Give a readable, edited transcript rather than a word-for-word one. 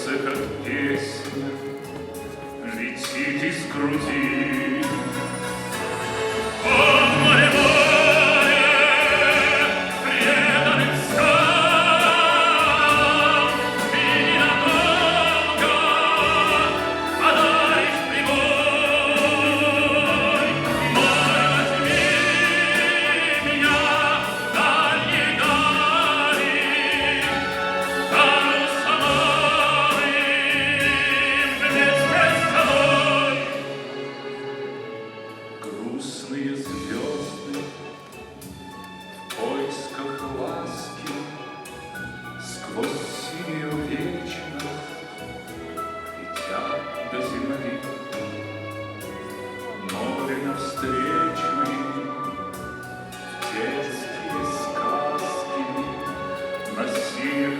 сердце, как песня, летит из груди. О, море, море, преданных скал, ты ненадолго подаришь прибой. Море, возьми меня в дальние дали, стану самым вместе с тобой. Грустные звезды в поисках ласки сквозь синюю вечность летят до земли. Море навстречу им в детские сказки на синих